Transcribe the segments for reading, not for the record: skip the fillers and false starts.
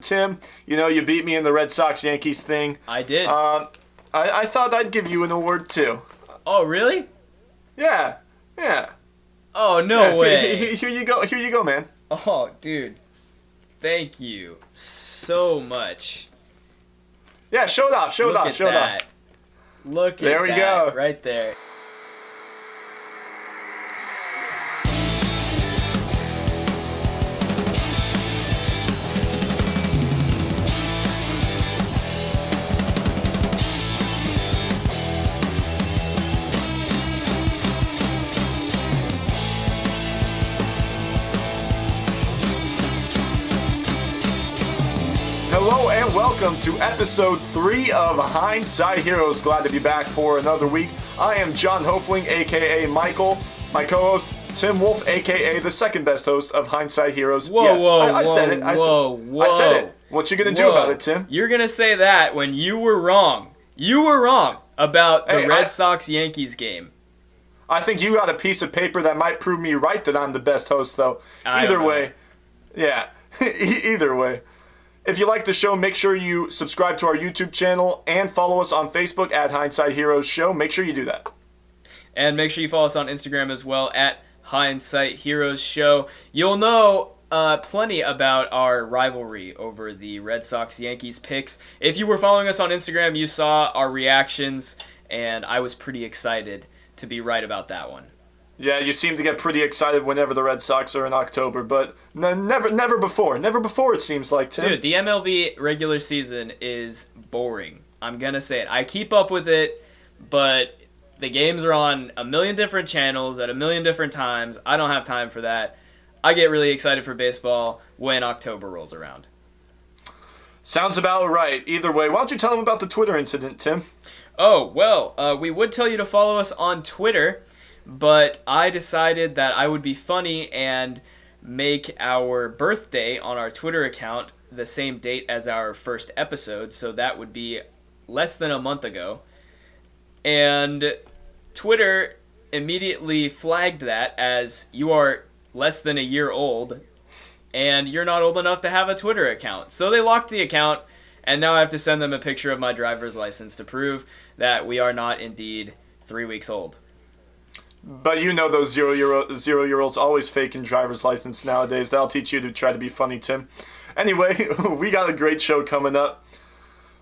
Tim, you beat me in the Red Sox-Yankees thing. I did. I thought I'd give you an award, too. Oh, really? Yeah. Oh, no way. Here you go, man. Oh, dude. Thank you so much. Yeah, show it off. Look at that. Look at that. There we go. Right there. Hello and welcome to episode 3 of Hindsight Heroes. Glad to be back for another week. I am John Hofling, aka Michael. My co-host, Tim Wolf, aka the second best host of Hindsight Heroes. Whoa. I said it. I said it. What you gonna do about it, Tim? You're gonna say that when you were wrong. You were wrong about the Red Sox-Yankees game. I think you got a piece of paper that might prove me right that I'm the best host, though. Either way. If you like the show, make sure you subscribe to our YouTube channel and follow us on Facebook at Hindsight Heroes Show. Make sure you do that. And make sure you follow us on Instagram as well at Hindsight Heroes Show. You'll know plenty about our rivalry over the Red Sox-Yankees picks. If you were following us on Instagram, you saw our reactions, and I was pretty excited to be right about that one. Yeah, you seem to get pretty excited whenever the Red Sox are in October, but never before. Never before, it seems like, Tim. Dude, the MLB regular season is boring. I'm going to say it. I keep up with it, but the games are on a million different channels at a million different times. I don't have time for that. I get really excited for baseball when October rolls around. Sounds about right. Either way, why don't you tell them about the Twitter incident, Tim? Oh, well, we would tell you to follow us on Twitter, but I decided that I would be funny and make our birthday on our Twitter account the same date as our first episode, so that would be less than a month ago. And Twitter immediately flagged that as you are less than a year old, and you're not old enough to have a Twitter account. So they locked the account, and now I have to send them a picture of my driver's license to prove that we are not indeed 3 weeks old. But you know those zero-year-olds always faking driver's license nowadays. That'll teach you to try to be funny, Tim. Anyway, we got a great show coming up.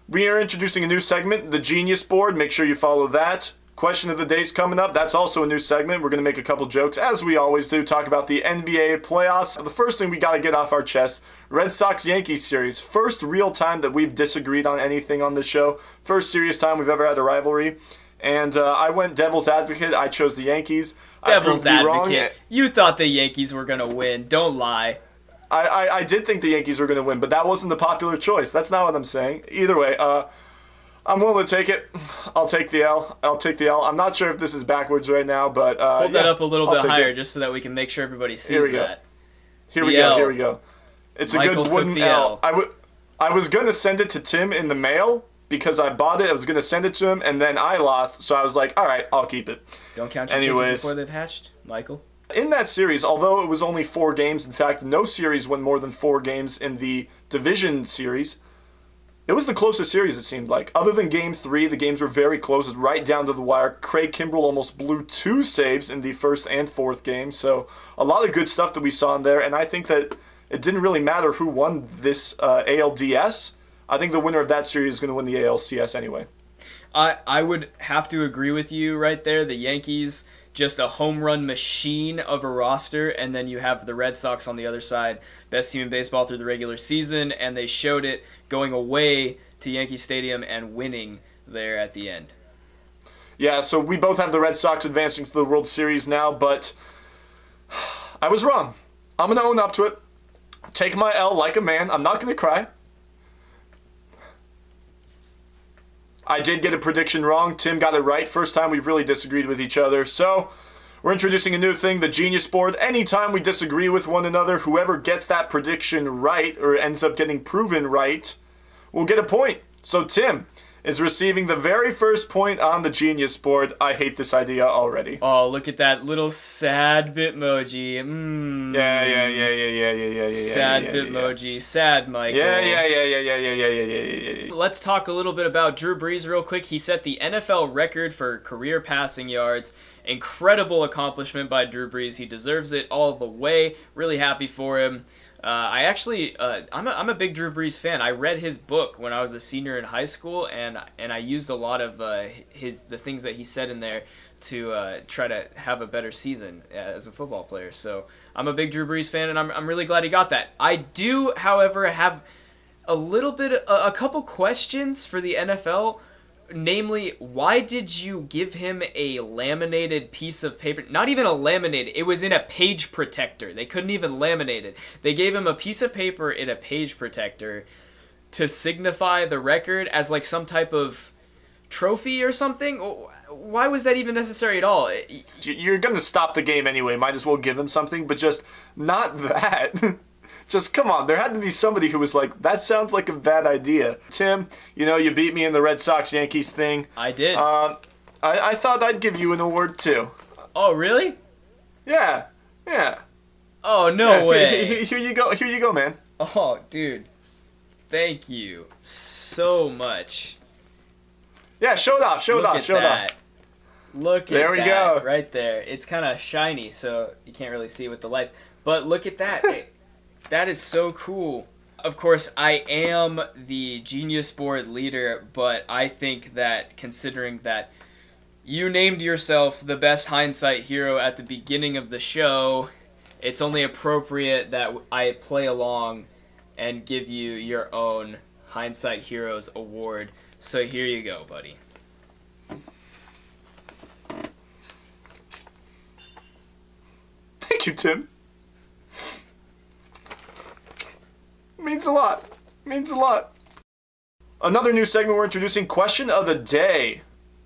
We are introducing a new segment, the Genius Board. Make sure you follow that. Question of the Day's coming up. That's also a new segment. We're going to make a couple jokes, as we always do, talk about the NBA playoffs. The first thing we got to get off our chest, Red Sox-Yankees series. First real time that we've disagreed on anything on the show. First serious time we've ever had a rivalry. And I went devil's advocate. I chose the Yankees. Devil's advocate. You thought the Yankees were going to win. Don't lie. I did think the Yankees were going to win, but that wasn't the popular choice. That's not what I'm saying. Either way, I'm willing to take it. I'll take the L. I'm not sure if this is backwards right now, but hold that up a little bit higher just so that we can make sure everybody sees that. Here we go. It's Michael a good wooden L. I was going to send it to Tim in the mail because I bought it. I was going to send it to him, and then I lost, so I was like, all right, I'll keep it. Don't count your chickens before they've hatched, Michael. In that series, although it was only 4 games, in fact, no series won more than 4 games in the division series. It was the closest series, it seemed like. Other than Game 3, the games were very close, right down to the wire. Craig Kimbrell almost blew 2 saves in the first and fourth game, so a lot of good stuff that we saw in there, and I think that it didn't really matter who won this ALDS. I think the winner of that series is going to win the ALCS anyway. I would have to agree with you right there. The Yankees, just a home run machine of a roster, and then you have the Red Sox on the other side, best team in baseball through the regular season, and they showed it going away to Yankee Stadium and winning there at the end. Yeah, so we both have the Red Sox advancing to the World Series now, but I was wrong. I'm going to own up to it. Take my L like a man. I'm not going to cry. I did get a prediction wrong. Tim got it right. First time we've really disagreed with each other. So we're introducing a new thing, the Genius Board. Anytime we disagree with one another, whoever gets that prediction right or ends up getting proven right will get a point. So Tim, is receiving the very first point on the Genius board. I hate this idea already. Oh, look at that little sad Bitmoji. Yeah. Sad Bitmoji. Sad Michael. Yeah. Let's talk a little bit about Drew Brees real quick. He set the NFL record for career passing yards. Incredible accomplishment by Drew Brees. He deserves it all the way. Really happy for him. I'm a big Drew Brees fan. I read his book when I was a senior in high school, and I used a lot of the things that he said in there to try to have a better season as a football player. So I'm a big Drew Brees fan, and I'm really glad he got that. I do, however, have a couple questions for the NFL. Namely, why did you give him a laminated piece of paper? Not even a laminated. It was in a page protector. They couldn't even laminate it. They gave him a piece of paper in a page protector to signify the record as like some type of trophy or something. Why was that even necessary at all? You're going to stop the game anyway. Might as well give him something, but just not that. Just come on, there had to be somebody who was like, that sounds like a bad idea. Tim, you beat me in the Red Sox-Yankees thing. I did. I thought I'd give you an award too. Oh, really? Yeah. Oh, no way. Here you go, man. Oh, dude. Thank you so much. Yeah, show it off. Look at that. There we go. Right there. It's kind of shiny, so you can't really see it with the lights. But look at that. That is so cool. Of course, I am the Genius Board leader, but I think that considering that you named yourself the best hindsight hero at the beginning of the show, it's only appropriate that I play along and give you your own Hindsight Heroes award. So here you go, buddy. Thank you, Tim. Means a lot. Another new segment we're introducing, Question of the Day.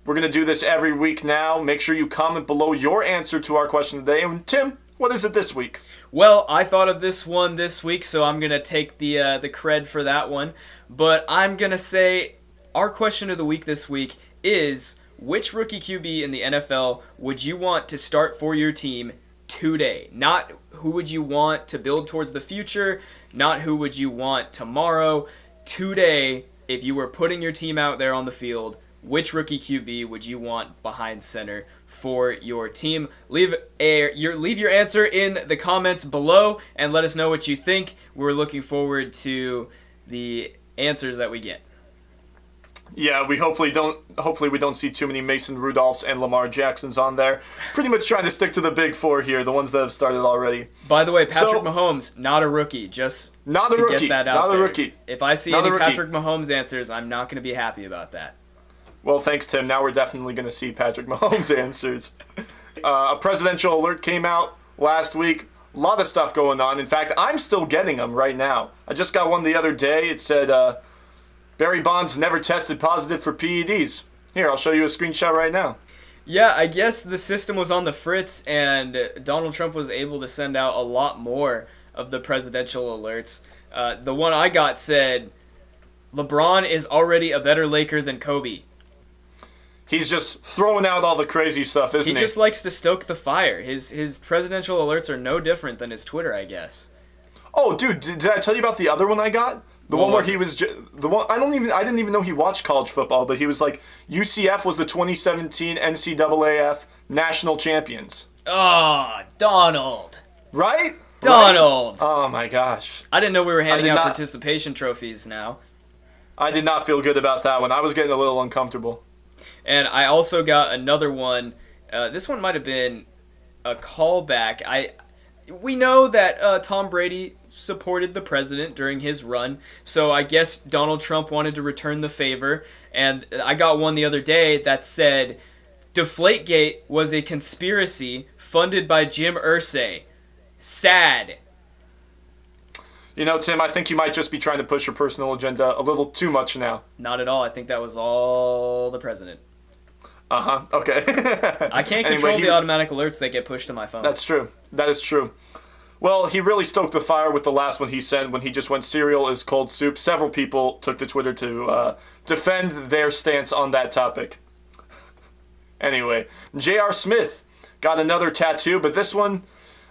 We're going to do this every week now. Make sure you comment below your answer to our question of the day. And Tim, what is it this week? Well, I thought of this one this week, so I'm going to take the cred for that one. But I'm going to say our question of the week this week is, which rookie QB in the NFL would you want to start for your team today? Not who would you want to build towards the future, not who would you want tomorrow. Today, if you were putting your team out there on the field, which rookie QB would you want behind center for your team? Leave your answer in the comments below and let us know what you think. We're looking forward to the answers that we get. Yeah, we hopefully we don't see too many Mason Rudolphs and Lamar Jacksons on there. Pretty much trying to stick to the big four here, the ones that have started already. By the way, Patrick Mahomes, not a rookie. Just not a to rookie. Get that out not there. A rookie. If I see any Patrick Mahomes answers, I'm not going to be happy about that. Well, thanks, Tim. Now we're definitely going to see Patrick Mahomes answers. A presidential alert came out last week. A lot of stuff going on. In fact, I'm still getting them right now. I just got one the other day. It said, Barry Bonds never tested positive for PEDs. Here, I'll show you a screenshot right now. Yeah, I guess the system was on the fritz, and Donald Trump was able to send out a lot more of the presidential alerts. The one I got said, LeBron is already a better Laker than Kobe. He's just throwing out all the crazy stuff, isn't he? He just likes to stoke the fire. His presidential alerts are no different than his Twitter, I guess. Oh, dude, did I tell you about the other one I got? The one where he was the one I didn't even know he watched college football, but he was like, UCF was the 2017 NCAAF national champions. Oh, Donald. Right? Donald. Right? Oh my gosh. I didn't know we were handing out participation trophies now. I did not feel good about that one. I was getting a little uncomfortable. And I also got another one. This one might have been a callback. We know that Tom Brady supported the president during his run, so I guess Donald Trump wanted to return the favor. And I got one the other day that said, Deflategate was a conspiracy funded by Jim Irsay. Sad. You know, Tim, I think you might just be trying to push your personal agenda a little too much now. Not at all. I think that was all the president. Uh-huh. Okay. I can't control the automatic alerts that get pushed to my phone. That's true. That is true. Well, he really stoked the fire with the last one he sent when he just went cereal is cold soup. Several people took to Twitter to defend their stance on that topic. Anyway, J.R. Smith got another tattoo, but this one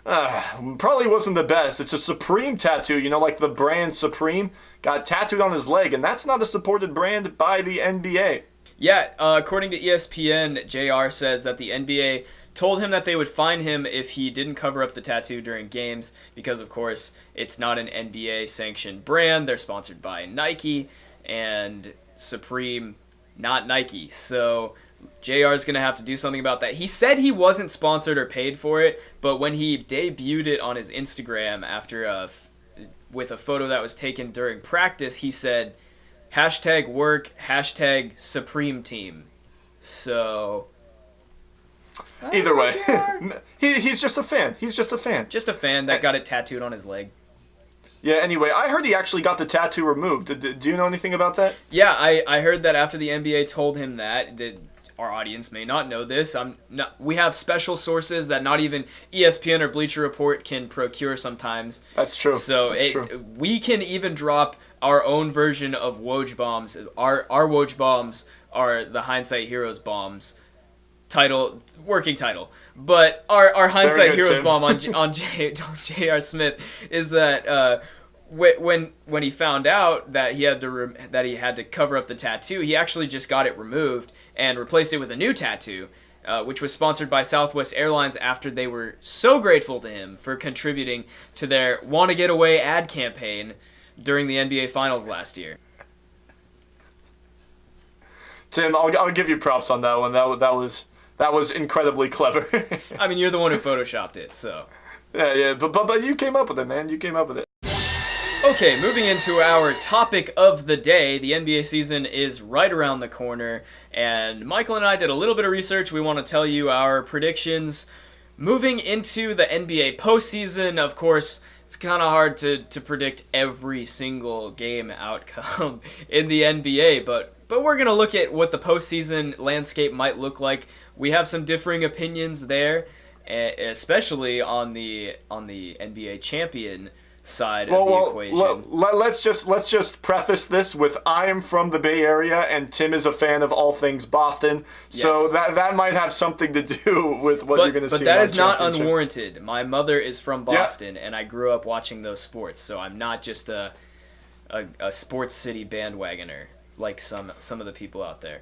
probably wasn't the best. It's a Supreme tattoo, like the brand Supreme. Got tattooed on his leg, and that's not a supported brand by the NBA. Yeah, according to ESPN, JR says that the NBA told him that they would fine him if he didn't cover up the tattoo during games because, of course, it's not an NBA-sanctioned brand. They're sponsored by Nike, and Supreme, not Nike. So JR is going to have to do something about that. He said he wasn't sponsored or paid for it, but when he debuted it on his Instagram with a photo that was taken during practice, he said, #work, #Supreme Team. So either way, he's just a fan. He's just a fan. Just a fan that got it tattooed on his leg. Yeah, anyway, I heard he actually got the tattoo removed. Do you know anything about that? Yeah, I heard that after the NBA told him that our audience may not know this. We have special sources that not even ESPN or Bleacher Report can procure sometimes. That's true. So we can even drop our own version of Woj bombs. Our Woj bombs are the Hindsight Heroes bombs. Working title. But our Hindsight Heroes Tim. bomb on J.R. Smith is that when he found out that he had to cover up the tattoo, he actually just got it removed and replaced it with a new tattoo, which was sponsored by Southwest Airlines after they were so grateful to him for contributing to their "Wanna Get Away" ad campaign during the NBA Finals last year. Tim, I'll give you props on that one. That was incredibly clever. I mean, you're the one who photoshopped it, so. Yeah, but you came up with it, man. You came up with it. Okay, moving into our topic of the day. The NBA season is right around the corner, and Michael and I did a little bit of research. We want to tell you our predictions moving into the NBA postseason. Of course, it's kind of hard to predict every single game outcome in the NBA, but we're going to look at what the postseason landscape might look like. We have some differing opinions there, especially on the NBA champion side of the equation. Let's just preface this with I am from the Bay Area and Tim is a fan of all things Boston, Yes. so that might have something to do with what you're going to see. But that is not championship. unwarranted. My mother is from Boston, and I grew up watching those sports, so I'm not just a sports city bandwagoner like some of the people out there.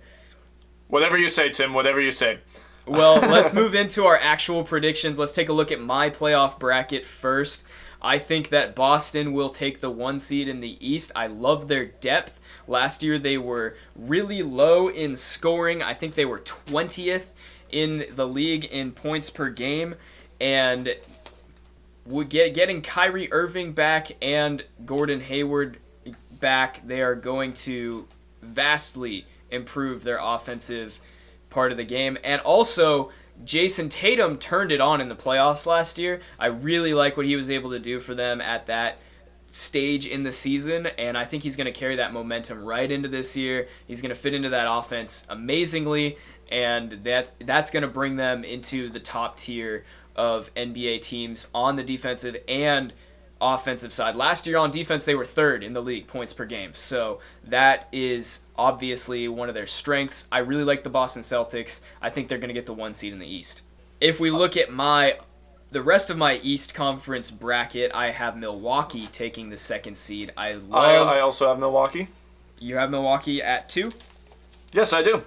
Whatever you say, Tim. Whatever you say. Well, let's move into our actual predictions. Let's take a look at my playoff bracket first. I think that Boston will take the 1 seed in the East. I love their depth. Last year they were really low in scoring. I think they were 20th in the league in points per game. And getting Kyrie Irving back and Gordon Hayward back, they are going to vastly improve their offensive part of the game. And also, Jason Tatum turned it on in the playoffs last year. I really like what he was able to do for them at that stage in the season, and I think he's going to carry that momentum right into this year. He's going to fit into that offense amazingly, and that's going to bring them into the top tier of NBA teams on the defensive and offensive side. Last year on defense, they were third in the league points per game, so that is obviously one of their strengths. I really like the Boston Celtics. I think they're going to get the 1 seed in the East. If we look at the rest of my East Conference bracket, I have Milwaukee taking the 2nd seed. I also have Milwaukee. You have Milwaukee at 2? Yes, I do.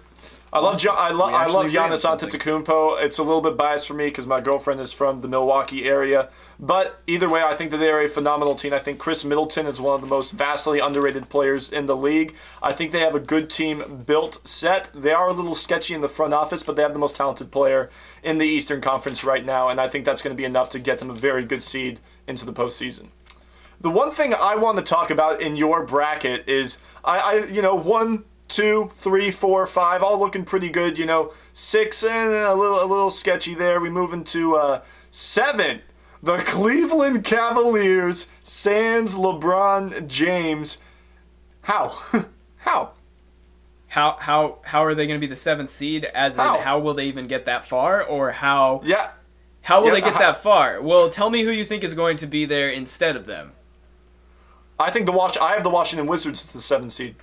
I love Giannis something. Antetokounmpo. It's a little bit biased for me because my girlfriend is from the Milwaukee area. But either way, I think that they are a phenomenal team. I think Chris Middleton is one of the most vastly underrated players in the league. I think they have a good team built set. They are a little sketchy in the front office, but they have the most talented player in the Eastern Conference right now, and I think that's going to be enough to get them a very good seed into the postseason. The one thing I want to talk about in your bracket is, 1, 2, 3, 4, 5, all looking pretty good. 6 and a little sketchy there. We move into 7. The Cleveland Cavaliers, sans LeBron James. How? How? How are they going to be the 7th seed? As in, how will they even get that far, or how? Yeah. How will Yeah, they get that far? Well, tell me who you think is going to be there instead of them. I have the Washington Wizards as the 7th seed.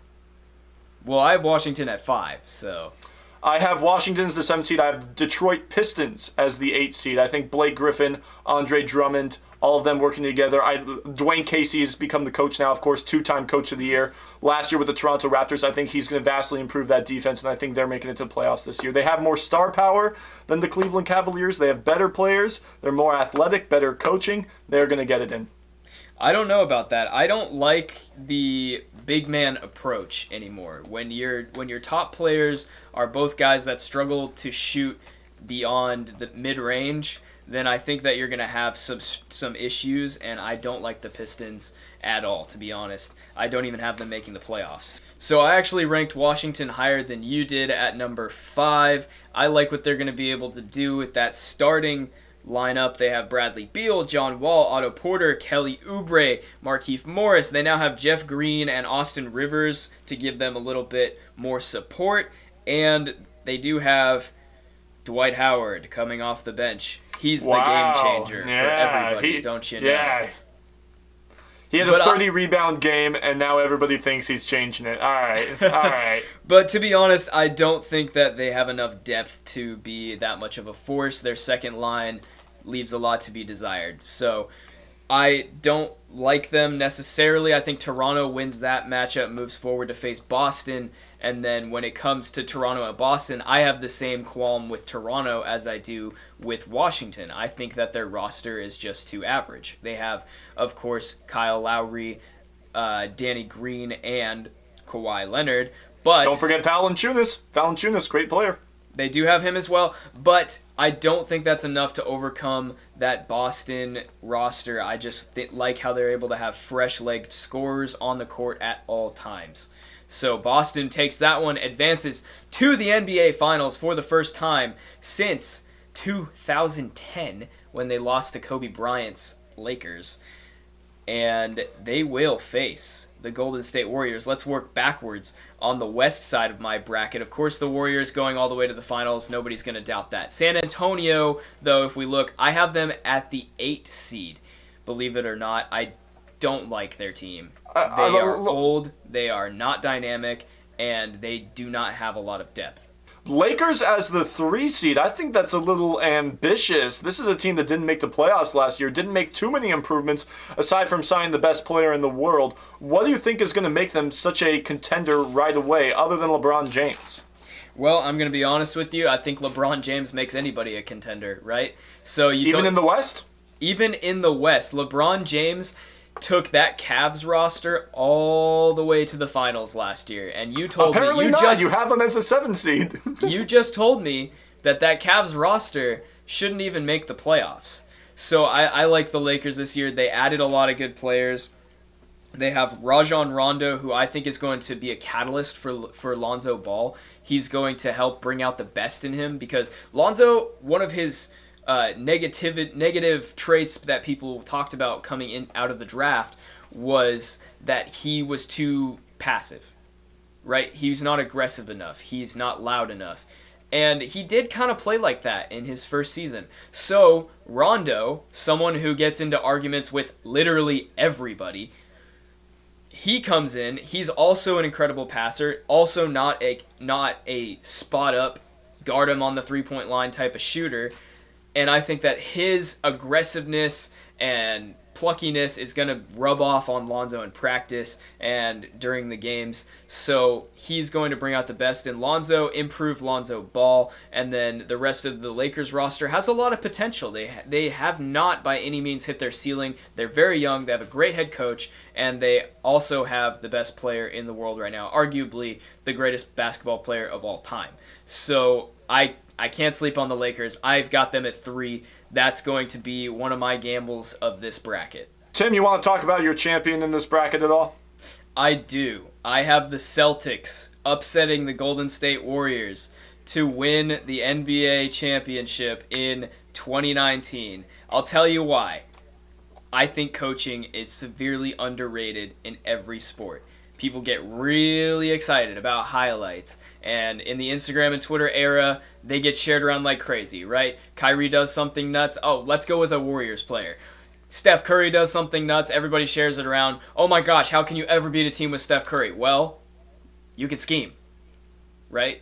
Well, I have Washington at 5, so... I have Washington as the 7th seed. I have Detroit Pistons as the 8th seed. I think Blake Griffin, Andre Drummond, all of them working together. Dwayne Casey has become the coach now, of course, 2-time coach of the year. Last year with the Toronto Raptors, I think he's going to vastly improve that defense, and I think they're making it to the playoffs this year. They have more star power than the Cleveland Cavaliers. They have better players. They're more athletic, better coaching. They're going to get it in. I don't know about that. I don't like the big man approach anymore. When your top players are both guys that struggle to shoot beyond the mid-range, then I think that you're going to have some issues, and I don't like the Pistons at all, to be honest. I don't even have them making the playoffs. So I actually ranked Washington higher than you did at number 5. I like what they're going to be able to do with that starting lineup. They have Bradley Beal, John Wall, Otto Porter, Kelly Oubre, Markieff Morris. They now have Jeff Green and Austin Rivers to give them a little bit more support. And they do have Dwight Howard coming off the bench. He's the game changer for everybody, don't you know? Yeah. He had a 30-rebound game, and now everybody thinks he's changing it. All right. But to be honest, I don't think that they have enough depth to be that much of a force. Their second line leaves a lot to be desired. So I don't like them necessarily. I think Toronto wins that matchup, moves forward to face Boston, and then when it comes to Toronto and Boston, I have the same qualm with Toronto as I do with Washington. I think that their roster is just too average. They have, of course, Kyle Lowry, Danny Green, and Kawhi Leonard, but don't forget Valanciunas. Valanciunas, great player. They do have him as well, but I don't think that's enough to overcome that Boston roster. I just like how they're able to have fresh-legged scorers on the court at all times. So Boston takes that one, advances to the NBA Finals for the first time since 2010 when they lost to Kobe Bryant's Lakers. And they will face the Golden State Warriors. Let's work backwards on the west side of my bracket. Of course, the Warriors going all the way to the finals. Nobody's going to doubt that. San Antonio, though, if we look, I have them at the 8th seed. Believe it or not, I don't like their team. They are old, they are not dynamic, and they do not have a lot of depth. Lakers as the 3 seed, I think that's a little ambitious. This is a team that didn't make the playoffs last year, didn't make too many improvements aside from signing the best player in the world. What do you think is going to make them such a contender right away, other than LeBron James? Well, I'm going to be honest with you. I think LeBron James makes anybody a contender, right? So Even in the West? Even in the West, LeBron James took that Cavs roster all the way to the finals last year, and you told Apparently me you have them as a 7 seed. You just told me that Cavs roster shouldn't even make the playoffs. So I like the Lakers this year. They added a lot of good players. They have Rajon Rondo, who I think is going to be a catalyst for Lonzo Ball. He's going to help bring out the best in him because Lonzo, one of his negative traits that people talked about coming in out of the draft was that he was too passive, right? He's not aggressive enough. He's not loud enough. And he did kind of play like that in his first season. So Rondo, someone who gets into arguments with literally everybody, he comes in. He's also an incredible passer, also not a spot up, guard him on the 3-point line type of shooter. And I think that his aggressiveness and pluckiness is going to rub off on Lonzo in practice and during the games. So he's going to bring out the best in Lonzo, improve Lonzo Ball, and then the rest of the Lakers roster has a lot of potential. They have not by any means hit their ceiling. They're very young. They have a great head coach, and they also have the best player in the world right now, arguably the greatest basketball player of all time. So I can't sleep on the Lakers. I've got them at 3. That's going to be one of my gambles of this bracket. Tim, you want to talk about your champion in this bracket at all? I do. I have the Celtics upsetting the Golden State Warriors to win the NBA championship in 2019. I'll tell you why. I think coaching is severely underrated in every sport. people get really excited about highlights. And in the Instagram and Twitter era, they get shared around like crazy, right? Kyrie does something nuts. Oh, let's go with a Warriors player. Steph Curry does something nuts. Everybody shares it around. Oh my gosh, how can you ever beat a team with Steph Curry? Well, you can scheme, right?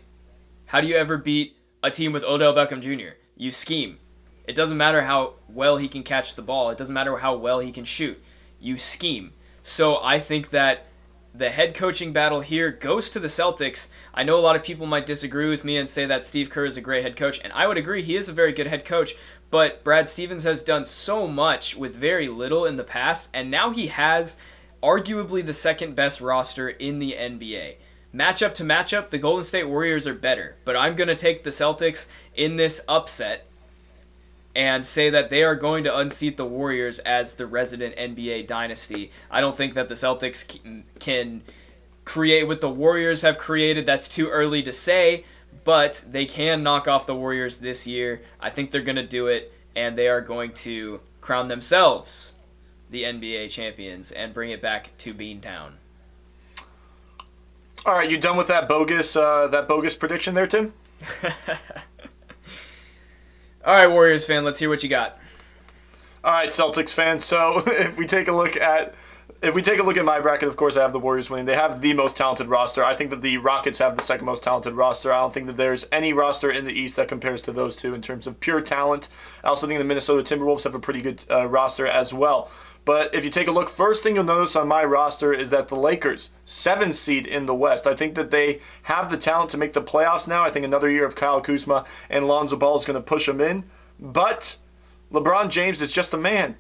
How do you ever beat a team with Odell Beckham Jr.? You scheme. It doesn't matter how well he can catch the ball. It doesn't matter how well he can shoot. You scheme. So I think that the head coaching battle here goes to the Celtics. I know a lot of people might disagree with me and say that Steve Kerr is a great head coach, and I would agree he is a very good head coach, but Brad Stevens has done so much with very little in the past, and now he has arguably the second best roster in the NBA. Matchup to matchup, the Golden State Warriors are better, but I'm going to take the Celtics in this upset and say that they are going to unseat the Warriors as the resident NBA dynasty. I don't think that the Celtics can create what the Warriors have created. That's too early to say, but they can knock off the Warriors this year. I think they're going to do it, and they are going to crown themselves the NBA champions and bring it back to Beantown. All right, you done with that bogus prediction there, Tim? All right, Warriors fan, let's hear what you got. All right, Celtics fan. So if we take a look at my bracket, of course I have the Warriors winning. They have the most talented roster. I think that the Rockets have the second most talented roster. I don't think that there's any roster in the East that compares to those two in terms of pure talent. I also think the Minnesota Timberwolves have a pretty good roster as well. But if you take a look, first thing you'll notice on my roster is that the Lakers, 7th seed in the West. I think that they have the talent to make the playoffs now. I think another year of Kyle Kuzma and Lonzo Ball is going to push them in. But LeBron James is just a man.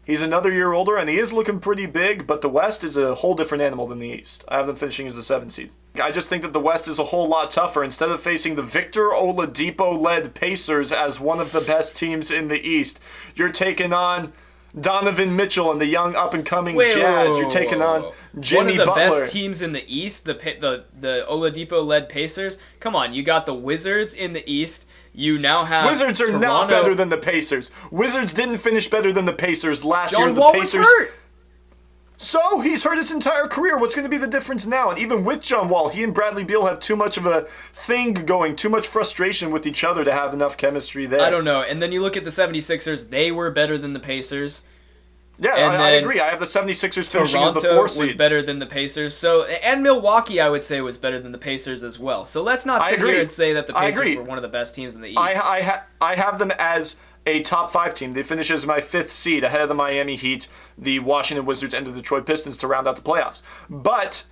He's another year older, and he is looking pretty big, but the West is a whole different animal than the East. I have them finishing as a 7th seed. I just think that the West is a whole lot tougher. Instead of facing the Victor Oladipo-led Pacers as one of the best teams in the East, you're taking on Donovan Mitchell and the young up-and-coming Jazz. You're taking on Jimmy Butler. One of the best teams in the East, the Oladipo-led Pacers. Come on, you got the Wizards in the East. You now have Wizards are Toronto. Not better than the Pacers. Wizards didn't finish better than the Pacers last year. John The Wall Pacers. was hurt. So, he's hurt his entire career. What's going to be the difference now? And even with John Wall, he and Bradley Beal have too much of a thing going, too much frustration with each other to have enough chemistry there. I don't know. And then you look at the 76ers, they were better than the Pacers. Yeah, I agree. I have the 76ers finishing as the 4th seed. Was better than the Pacers. And Milwaukee, I would say, was better than the Pacers as well. So let's not sit here and say that the Pacers were one of the best teams in the East. I have them as a top 5 team. They finish as my 5th seed ahead of the Miami Heat, the Washington Wizards, and the Detroit Pistons to round out the playoffs. But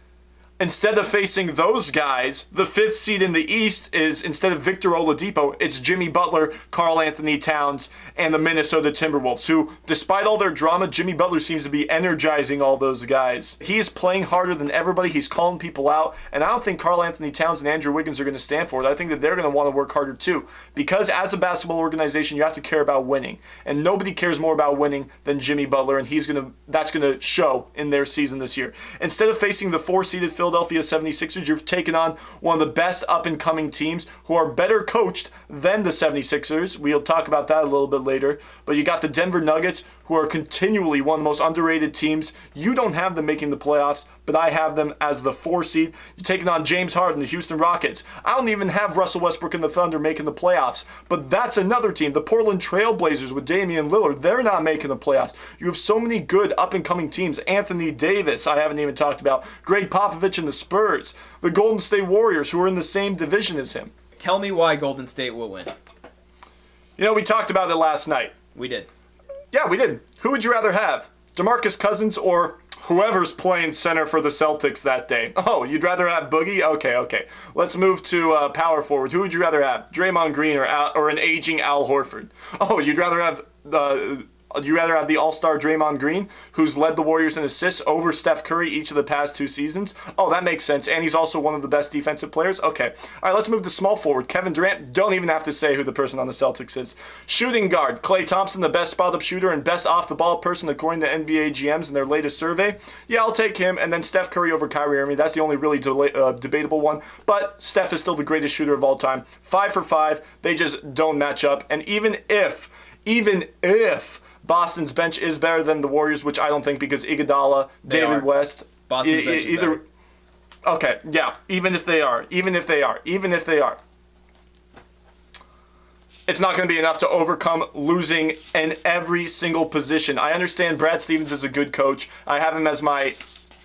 instead of facing those guys, the 5th seed in the East is, instead of Victor Oladipo, it's Jimmy Butler, Karl Anthony Towns, and the Minnesota Timberwolves, who, despite all their drama, Jimmy Butler seems to be energizing all those guys. He is playing harder than everybody. He's calling people out, and I don't think Karl Anthony Towns and Andrew Wiggins are going to stand for it. I think that they're going to want to work harder too, because as a basketball organization, you have to care about winning, and nobody cares more about winning than Jimmy Butler, and that's going to show in their season this year. Instead of facing the 4-seeded Philadelphia 76ers, you've taken on one of the best up-and-coming teams who are better coached than the 76ers. We'll talk about that a little bit later. But you got the Denver Nuggets, who are continually one of the most underrated teams. You don't have them making the playoffs, but I have them as the 4 seed. You're taking on James Harden, the Houston Rockets. I don't even have Russell Westbrook and the Thunder making the playoffs, but that's another team. The Portland Trail Blazers with Damian Lillard, they're not making the playoffs. You have so many good up-and-coming teams. Anthony Davis, I haven't even talked about. Greg Popovich and the Spurs. The Golden State Warriors, who are in the same division as him. Tell me why Golden State will win. You know, we talked about it last night. We did. Yeah, we did. Who would you rather have? DeMarcus Cousins or whoever's playing center for the Celtics that day? Oh, you'd rather have Boogie? Okay. Let's move to power forward. Who would you rather have? Draymond Green or an aging Al Horford? Oh, you'd rather have the all-star Draymond Green, who's led the Warriors in assists over Steph Curry each of the past 2 seasons? Oh, that makes sense. And he's also one of the best defensive players? Okay. All right, let's move to small forward. Kevin Durant, don't even have to say who the person on the Celtics is. Shooting guard, Klay Thompson, the best spot-up shooter and best off-the-ball person according to NBA GMs in their latest survey. Yeah, I'll take him. And then Steph Curry over Kyrie Irving. That's the only really debatable one. But Steph is still the greatest shooter of all time. 5 for 5. They just don't match up. And even if Boston's bench is better than the Warriors, which I don't think, because Iguodala, David West, Boston's bench is better. Okay, yeah, even if they are, it's not going to be enough to overcome losing in every single position. I understand Brad Stevens is a good coach. I have him as my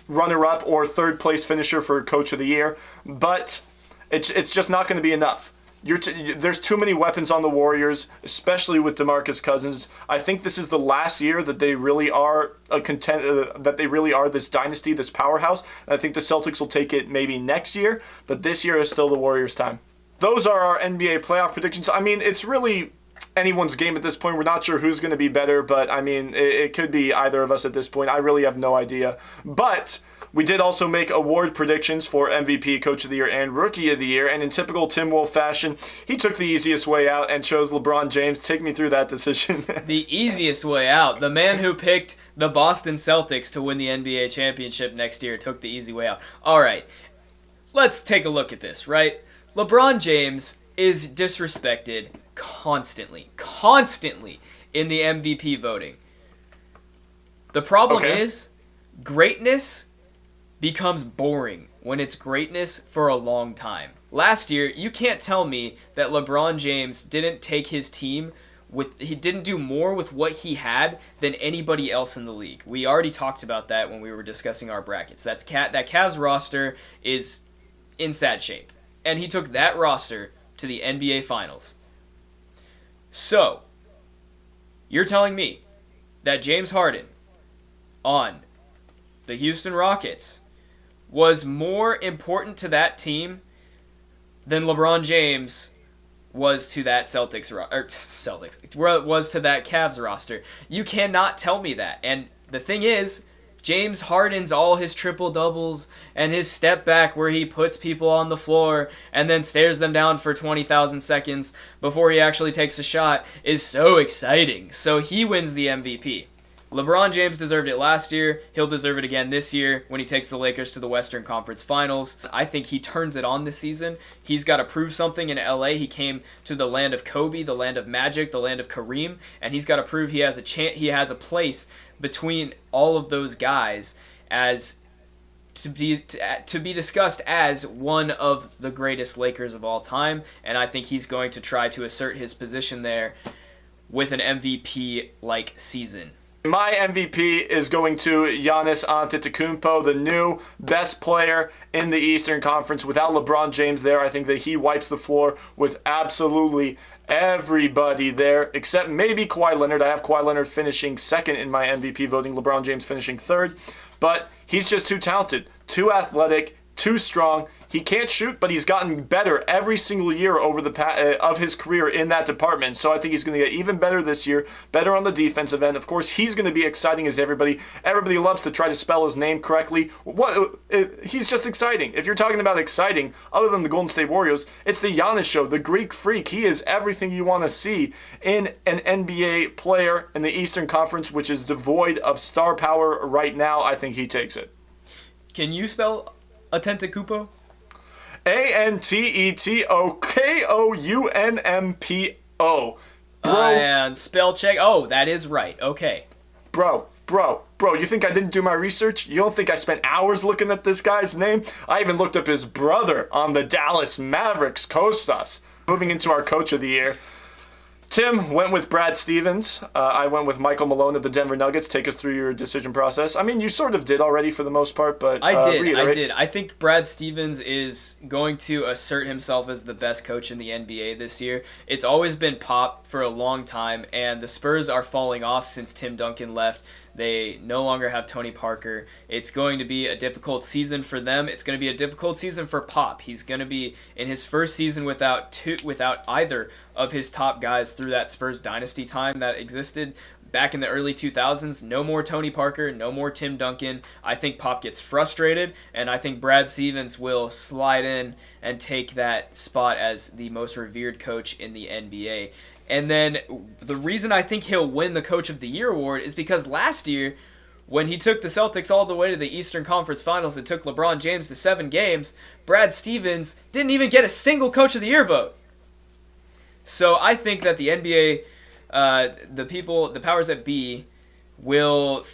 runner-up or third-place finisher for Coach of the Year, but it's just not going to be enough. There's too many weapons on the Warriors, especially with DeMarcus Cousins. I think this is the last year that they really are that they really are this dynasty, this powerhouse. And I think the Celtics will take it maybe next year, but this year is still the Warriors' time. Those are our NBA playoff predictions. I mean, it's really anyone's game at this point. We're not sure who's going to be better, but I mean, it could be either of us at this point. I really have no idea. But we did also make award predictions for MVP, Coach of the Year, and Rookie of the Year. And in typical Tim Wolf fashion, he took the easiest way out and chose LeBron James. Take me through that decision. The easiest way out. The man who picked the Boston Celtics to win the NBA championship next year took the easy way out. All right, let's take a look at this, right? LeBron James is disrespected constantly in the MVP voting. The problem is greatness becomes boring when it's greatness for a long time. Last year, you can't tell me that LeBron James didn't take his team he didn't do more with what he had than anybody else in the league. We already talked about that when we were discussing our brackets. That Cavs roster is in sad shape. And he took that roster to the NBA Finals. So, you're telling me that James Harden on the Houston Rockets was more important to that team than LeBron James was to that was to that Cavs roster. You cannot tell me that. And the thing is, James Harden's all his triple doubles and his step back where he puts people on the floor and then stares them down for 20,000 seconds before he actually takes a shot is so exciting. So he wins the MVP. LeBron James deserved it last year. He'll deserve it again this year when he takes the Lakers to the Western Conference Finals. I think he turns it on this season. He's got to prove something in LA. He came to the land of Kobe, the land of Magic, the land of Kareem, and he's got to prove he has a place between all of those guys as to be discussed as one of the greatest Lakers of all time. And I think he's going to try to assert his position there with an MVP-like season. My MVP is going to Giannis Antetokounmpo, the new best player in the Eastern Conference. Without LeBron James there, I think that he wipes the floor with absolutely everybody there, except maybe Kawhi Leonard. I have Kawhi Leonard finishing second in my MVP voting, LeBron James finishing third. But he's just too talented, too athletic, too strong. He can't shoot, but he's gotten better every single year over the of his career in that department. So I think he's going to get even better this year, better on the defensive end. Of course, he's going to be exciting as everybody. Everybody loves to try to spell his name correctly. He's just exciting. If you're talking about exciting, other than the Golden State Warriors, it's the Giannis show, the Greek Freak. He is everything you want to see in an NBA player in the Eastern Conference, which is devoid of star power right now. I think he takes it. Can you spell Antetokounmpo? Antetokounmpo. And spell check. Oh, that is right. Okay. Bro, you think I didn't do my research? You don't think I spent hours looking at this guy's name? I even looked up his brother on the Dallas Mavericks, Kostas. Moving into our Coach of the Year. Tim went with Brad Stevens. I went with Michael Malone of the Denver Nuggets. Take us through your decision process. I mean, you sort of did already for the most part, but I did. reiterate. I think Brad Stevens is going to assert himself as the best coach in the NBA this year. It's always been Pop for a long time, and the Spurs are falling off since Tim Duncan left. They no longer have Tony Parker. It's going to be a difficult season for them. It's going to be a difficult season for Pop. He's going to be in his first season without either of his top guys through that Spurs dynasty time that existed back in the early 2000s. No more Tony Parker, no more Tim Duncan. I think Pop gets frustrated, and I think Brad Stevens will slide in and take that spot as the most revered coach in the NBA. And then the reason I think he'll win the Coach of the Year award is because last year, when he took the Celtics all the way to the Eastern Conference Finals and took LeBron James to 7 games, Brad Stevens didn't even get a single Coach of the Year vote. So I think that the NBA, the powers that be, will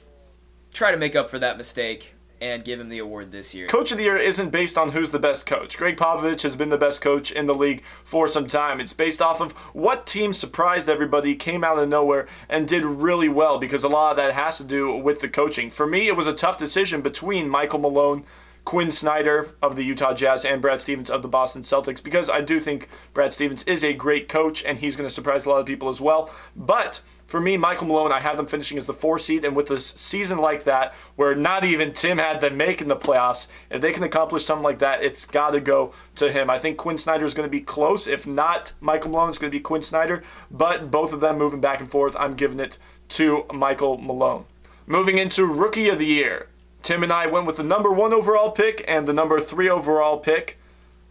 try to make up for that mistake and give him the award this year. Coach of the Year isn't based on who's the best coach. Greg Popovich has been the best coach in the league for some time. It's based off of what team surprised everybody, came out of nowhere, and did really well, because a lot of that has to do with the coaching. For me, it was a tough decision between Michael Malone, Quinn Snyder of the Utah Jazz, and Brad Stevens of the Boston Celtics, because I do think Brad Stevens is a great coach, and he's going to surprise a lot of people as well. But for me, Michael Malone, I have them finishing as the 4 seed, and with a season like that, where not even Tim had them making the playoffs, if they can accomplish something like that, it's got to go to him. I think Quinn Snyder is going to be close. If not Michael Malone, it's going to be Quinn Snyder, but both of them moving back and forth, I'm giving it to Michael Malone. Moving into Rookie of the Year. Tim and I went with the number 1 overall pick and the number 3 overall pick.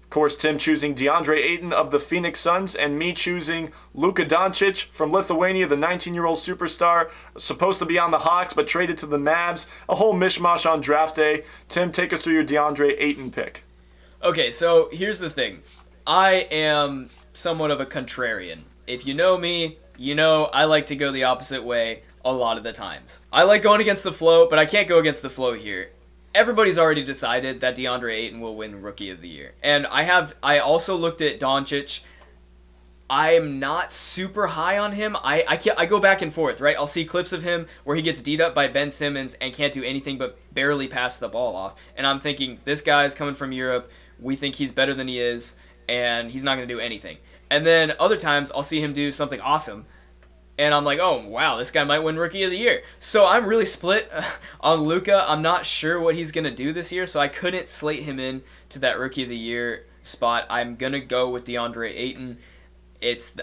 Of course, Tim choosing DeAndre Ayton of the Phoenix Suns, and me choosing Luka Doncic from Lithuania, the 19-year-old superstar, supposed to be on the Hawks but traded to the Mavs. A whole mishmash on draft day. Tim, take us through your DeAndre Ayton pick. Okay, so here's the thing. I am somewhat of a contrarian. If you know me, you know I like to go the opposite way a lot of the times. I like going against the flow, but I can't go against the flow here. Everybody's already decided that DeAndre Ayton will win Rookie of the Year. And I also looked at Doncic. I'm not super high on him. I go back and forth, right? I'll see clips of him where he gets D'd up by Ben Simmons and can't do anything but barely pass the ball off. And I'm thinking, this guy's coming from Europe. We think he's better than he is, and he's not going to do anything. And then other times, I'll see him do something awesome, and I'm like, oh, wow, this guy might win Rookie of the Year. So I'm really split on Luka. I'm not sure what he's going to do this year, so I couldn't slate him in to that Rookie of the Year spot. I'm going to go with DeAndre Ayton.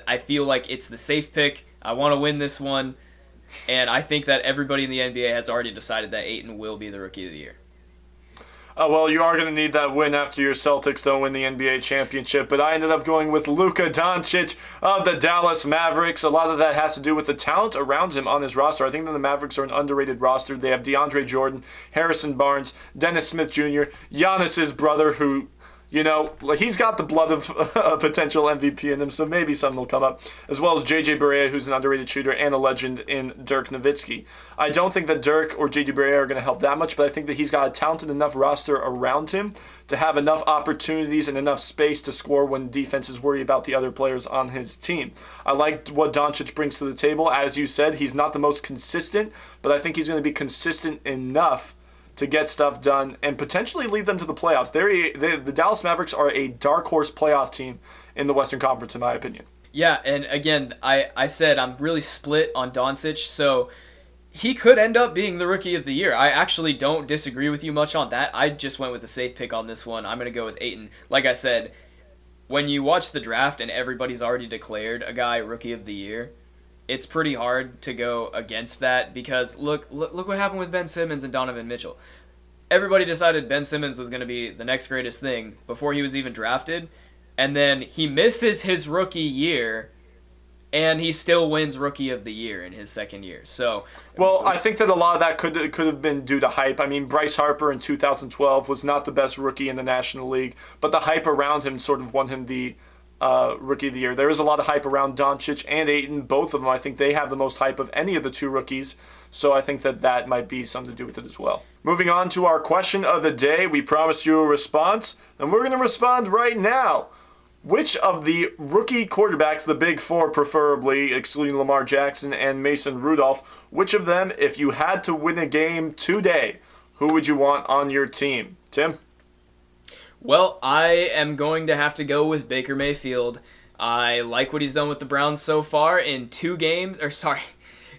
I feel like it's the safe pick. I want to win this one, and I think that everybody in the NBA has already decided that Ayton will be the Rookie of the Year. Well, you are going to need that win after your Celtics don't win the NBA championship, but I ended up going with Luka Doncic of the Dallas Mavericks. A lot of that has to do with the talent around him on his roster. I think that the Mavericks are an underrated roster. They have DeAndre Jordan, Harrison Barnes, Dennis Smith Jr., Giannis's brother, who, you know, like, he's got the blood of a potential MVP in him, so maybe something will come up, as well as J.J. Barea, who's an underrated shooter, and a legend in Dirk Nowitzki. I don't think that Dirk or J.J. Barea are going to help that much, but I think that he's got a talented enough roster around him to have enough opportunities and enough space to score when defenses worry about the other players on his team. I liked what Doncic brings to the table. As you said, he's not the most consistent, but I think he's going to be consistent enough to get stuff done and potentially lead them to the playoffs. The Dallas Mavericks are a dark horse playoff team in the Western Conference, in my opinion. Yeah, and again, I said I'm really split on Doncic, so he could end up being the Rookie of the Year. I actually don't disagree with you much on that. I just went with the safe pick on this one. I'm going to go with Ayton. Like I said, when you watch the draft and everybody's already declared a guy Rookie of the Year, it's pretty hard to go against that, because look what happened with Ben Simmons and Donovan Mitchell. Everybody decided Ben Simmons was going to be the next greatest thing before he was even drafted, and then he misses his rookie year, and he still wins Rookie of the Year in his second year. So, well, I think that a lot of that could have been due to hype. I mean, Bryce Harper in 2012 was not the best rookie in the National League, but the hype around him sort of won him the Rookie of the Year. There is a lot of hype around Doncic and Ayton. Both of them, I think they have the most hype of any of the two rookies. So I think that might be something to do with it as well. Moving on to our question of the day. We promised you a response, and we're going to respond right now. Which of the rookie quarterbacks, the big four preferably, excluding Lamar Jackson and Mason Rudolph, which of them, if you had to win a game today, who would you want on your team? Tim? Well, I am going to have to go with Baker Mayfield. I like what he's done with the Browns so far. In 2 games,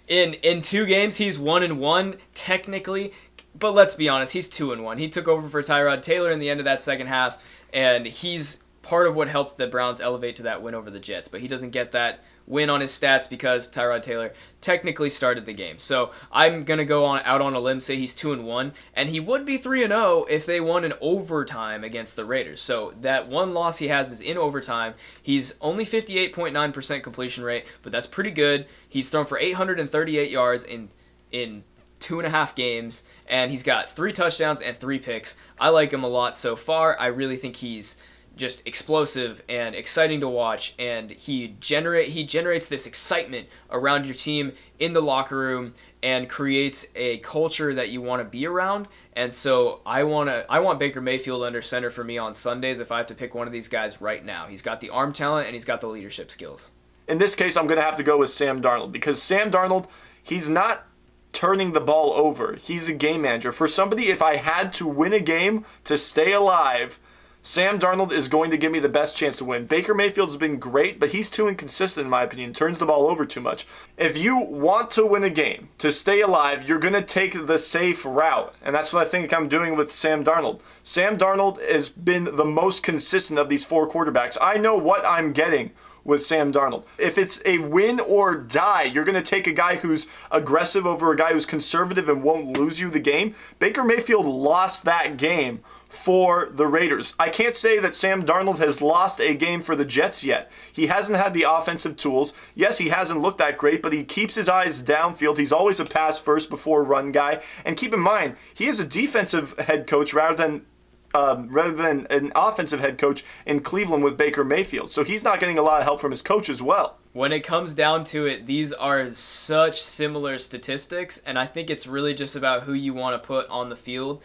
in 2 games, he's 1-1 technically, but let's be honest, he's 2-1. He took over for Tyrod Taylor in the end of that second half, and he's part of what helped the Browns elevate to that win over the Jets, but he doesn't get that win on his stats because Tyrod Taylor technically started the game. So I'm going to go out on a limb, say he's 2-1, and he would be 3-0 if they won in overtime against the Raiders. So that one loss he has is in overtime. He's only 58.9% completion rate, but that's pretty good. He's thrown for 838 yards in 2.5 games, and he's got 3 touchdowns and 3 picks. I like him a lot so far. I really think he's just explosive and exciting to watch, and he generates this excitement around your team in the locker room, and creates a culture that you want to be around. And so I want Baker Mayfield under center for me on Sundays if I have to pick one of these guys right now. He's got the arm talent and he's got the leadership skills. In this case, I'm going to have to go with Sam Darnold because Sam Darnold, he's not turning the ball over. He's a game manager. For somebody, if I had to win a game to stay alive, Sam Darnold is going to give me the best chance to win. Baker Mayfield's been great, but he's too inconsistent in my opinion. Turns the ball over too much. If you want to win a game, to stay alive, you're going to take the safe route. And that's what I think I'm doing with Sam Darnold. Sam Darnold has been the most consistent of these 4 quarterbacks. I know what I'm getting with Sam Darnold. If it's a win or die, you're going to take a guy who's aggressive over a guy who's conservative and won't lose you the game. Baker Mayfield lost that game for the Raiders. I can't say that Sam Darnold has lost a game for the Jets yet. He hasn't had the offensive tools. Yes, he hasn't looked that great, but he keeps his eyes downfield. He's always a pass first before run guy. And keep in mind, he is a defensive head coach rather than an offensive head coach in Cleveland with Baker Mayfield. So he's not getting a lot of help from his coach as well. When it comes down to it, these are such similar statistics, and I think it's really just about who you want to put on the field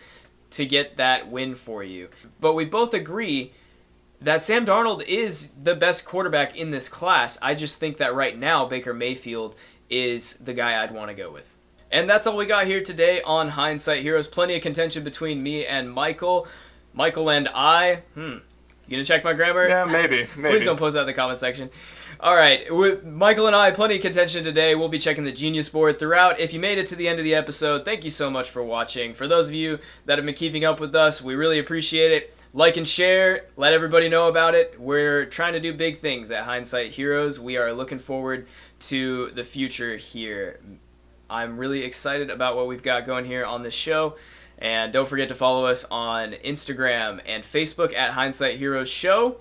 to get that win for you. But we both agree that Sam Darnold is the best quarterback in this class. I just think that right now Baker Mayfield is the guy I'd want to go with. And that's all we got here today on Hindsight Heroes. Plenty of contention between me and Michael. Michael and I, you gonna check my grammar? Yeah, maybe. Please don't post that in the comment section. All right, with Michael and I, plenty of contention today. We'll be checking the Genius Board throughout. If you made it to the end of the episode, thank you so much for watching. For those of you that have been keeping up with us, we really appreciate it. Like and share, let everybody know about it. We're trying to do big things at Hindsight Heroes. We are looking forward to the future here. I'm really excited about what we've got going here on this show. And don't forget to follow us on Instagram and Facebook at Hindsight Heroes Show.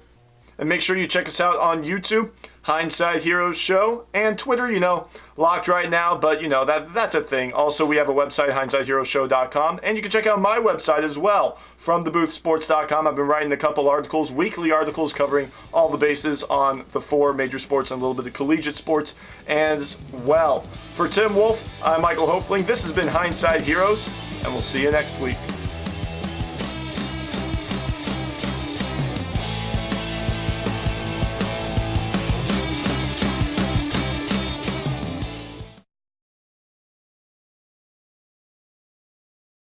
And make sure you check us out on YouTube, Hindsight Heroes Show, and Twitter, locked right now, but that's a thing. Also, we have a website, hindsightheroeshow.com, and you can check out my website as well, from theboothsports.com. I've been writing a couple articles, weekly articles covering all the bases on the 4 major sports and a little bit of collegiate sports as well. For Tim Wolf, I'm Michael Hofling. This has been Hindsight Heroes, and we'll see you next week.